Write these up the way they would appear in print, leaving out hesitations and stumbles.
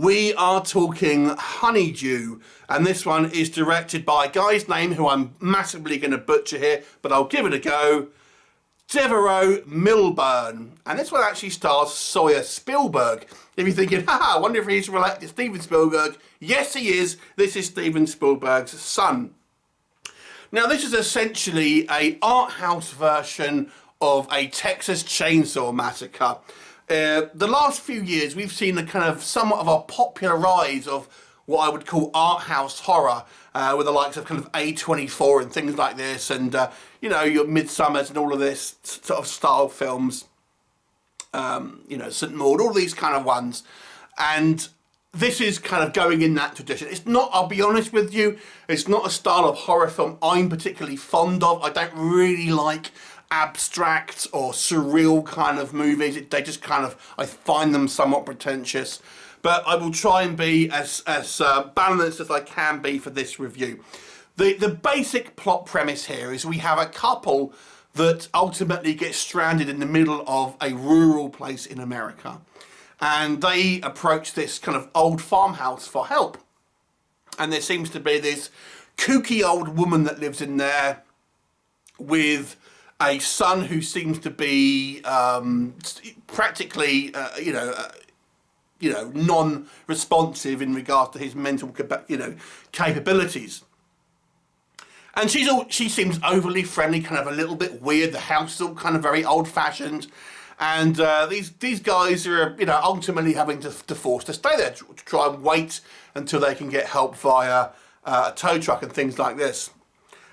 We are talking Honeydew, and this one is directed by a guy's name who I'm massively going to butcher here, but I'll give it a go. Devereaux Milburn, and this one actually stars Sawyer Spielberg. If you're thinking, haha, I wonder if he's related to Steven Spielberg. Yes, he is. This is Steven Spielberg's son. Now, this is essentially a art house version of a Texas Chainsaw Massacre. The last few years, we've seen a kind of somewhat of a popular rise of what I would call art house horror, with the likes of kind of A24 and things like this, and you know, your Midsummers and all of this sort of style films, you know, St. Maud, all these kind of ones, and this is kind of going in that tradition. It's not, I'll be honest with you, it's not a style of horror film I'm particularly fond of. I don't really like abstract or surreal kind of movies. They just kind of, I find them somewhat pretentious. But I will try and be as balanced as I can be for this review. The basic plot premise here is we have a couple that ultimately get stranded in the middle of a rural place in America. And they approach this kind of old farmhouse for help. And there seems to be this kooky old woman that lives in there with a son who seems to be practically, non-responsive in regards to his mental, capabilities. And she seems overly friendly, kind of a little bit weird. The house is all kind of very old-fashioned. And these guys are, ultimately having to force to stay there, to try and wait until they can get help via a tow truck and things like this.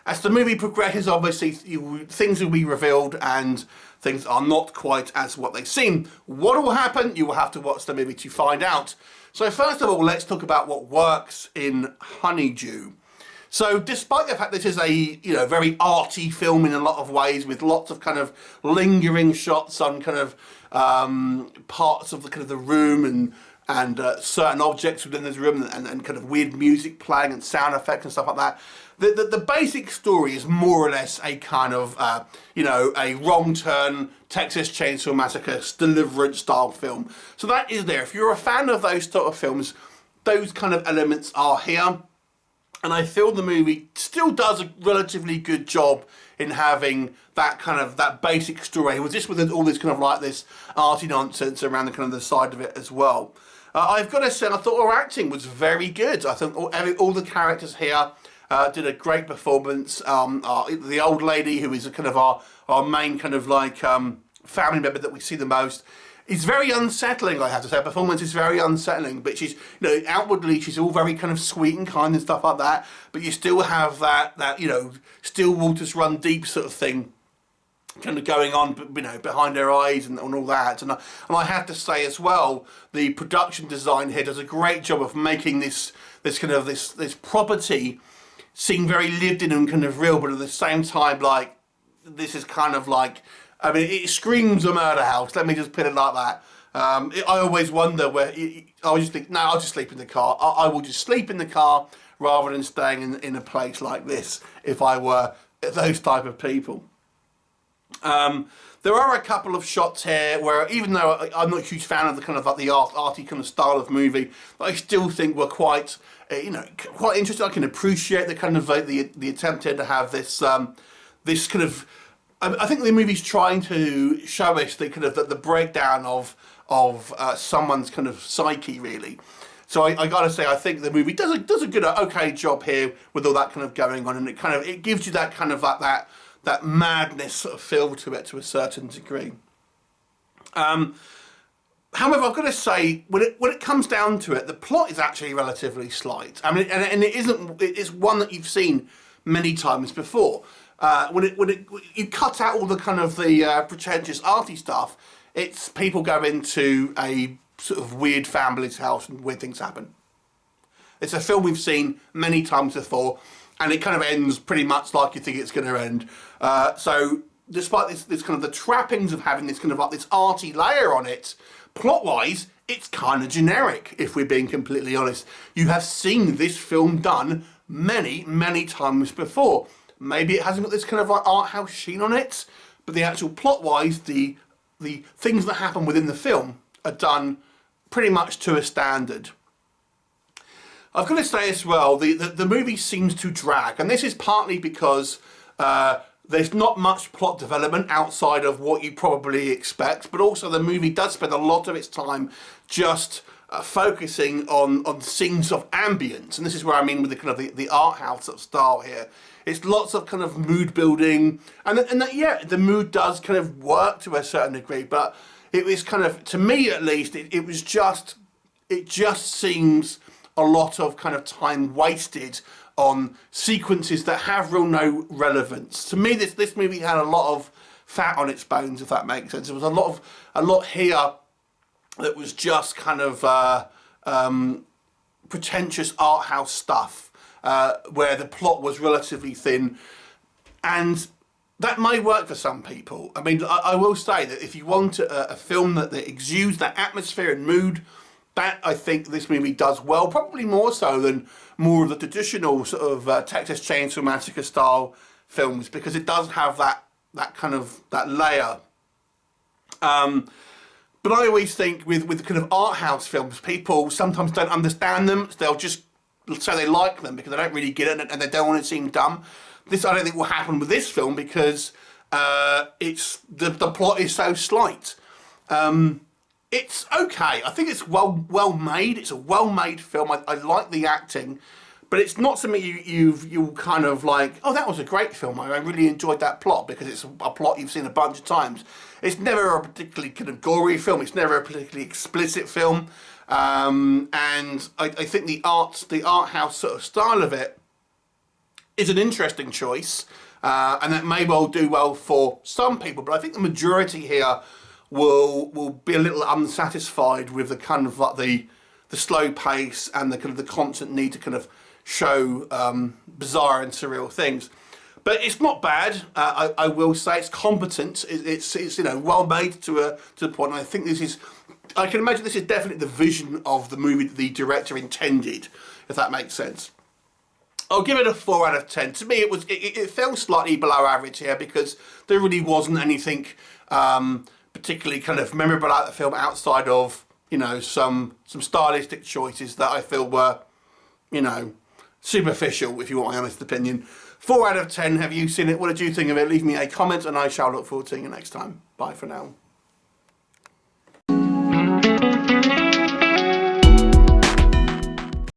As the movie progresses, obviously, things will be revealed and things are not quite as what they seem. What will happen? You will have to watch the movie to find out. So first of all, let's talk about what works in Honeydew. So despite the fact this is a very arty film in a lot of ways, with lots of kind of lingering shots on kind of parts of the room and certain objects within this room, and kind of weird music playing and sound effects and stuff like that. The basic story is more or less a kind of, a wrong turn Texas Chainsaw Massacre Deliverance style film. So that is there. If you're a fan of those sort of films, those kind of elements are here. And I feel the movie still does a relatively good job in having that basic story. It was just with all this kind of like this arty nonsense around the kind of the side of it as well. I've got to say, I thought our acting was very good. I think all the characters here did a great performance. The old lady, who is a kind of our main kind of like family member that we see the most, is very unsettling, I have to say. Her performance is very unsettling, but she's, outwardly she's all very kind of sweet and kind and stuff like that, but you still have that still waters run deep sort of thing kind of going on, behind her eyes and all that. And I have to say as well, the production design here does a great job of making this property seem very lived in and kind of real, but at the same time, like, this is kind of like, it screams a murder house, let me just put it like that. I always wonder where, I always just think, no, I'll just sleep in the car. I will just sleep in the car rather than staying in a place like this if I were those type of people. There are a couple of shots here where, even though I'm not a huge fan of the kind of like the arty kind of style of movie, but I still think we're quite interesting. I can appreciate the kind of the attempt here to have this this kind of. I think the movie's trying to show us the kind of the breakdown of someone's kind of psyche, really. So I gotta say, I think the movie does a good, okay job here with all that kind of going on, and it gives you that kind of like that madness sort of feel to it to a certain degree. However, I've got to say, when it comes down to it, the plot is actually relatively slight. And it isn't. It's one that you've seen many times before. You cut out all the kind of the pretentious arty stuff. It's people go into a sort of weird family's house and weird things happen. It's a film we've seen many times before, and it kind of ends pretty much like you think it's going to end. So despite this kind of the trappings of having this kind of like this arty layer on it, plot-wise, it's kind of generic, if we're being completely honest. You have seen this film done many, many times before. Maybe it hasn't got this kind of like art house sheen on it, but the actual plot-wise, the things that happen within the film are done pretty much to a standard. I've got to say as well, the movie seems to drag, and this is partly because there's not much plot development outside of what you probably expect, but also the movie does spend a lot of its time just focusing on scenes of ambience, and this is where I mean with the kind of the art house sort of style here. It's lots of kind of mood building, and that, yeah, the mood does kind of work to a certain degree, but it was kind of, to me at least, it just seems a lot of kind of time wasted on sequences that have real no relevance. To me, this movie had a lot of fat on its bones, if that makes sense. There was a lot here that was just kind of pretentious art house stuff, where the plot was relatively thin, and that may work for some people. I mean, I will say that if you want a film that exudes that atmosphere and mood, that I think this movie does well, probably more so than more of the traditional sort of Texas Chainsaw Massacre style films, because it does have that kind of that layer. But I always think with kind of art house films, people sometimes don't understand them. So they'll just say they like them because they don't really get it and they don't want to seem dumb. This, I don't think, will happen with this film because it's the plot is so slight. It's okay. I think it's well made. It's a well made film. I like the acting, but it's not something you'll kind of like, oh, that was a great film. I really enjoyed that plot, because it's a plot you've seen a bunch of times. It's never a particularly kind of gory film. It's never a particularly explicit film, and I think the art house sort of style of it is an interesting choice, and that may well do well for some people. But I think the majority here will be a little unsatisfied with the kind of like the slow pace and the kind of the constant need to kind of show bizarre and surreal things. But it's not bad. I will say it's competent. It's you know, well made to the point. And I think this is, I can imagine this is definitely the vision of the movie that the director intended, if that makes sense. I'll give it a 4 out of 10. To me, it fell slightly below average here because there really wasn't anything particularly kind of memorable about the film outside of, you know, some stylistic choices that I feel were, you know, superficial, if you want my honest opinion. 4 out of 10. Have you seen it? What did you think of it? Leave me a comment and I shall look forward to seeing you next time. Bye for now.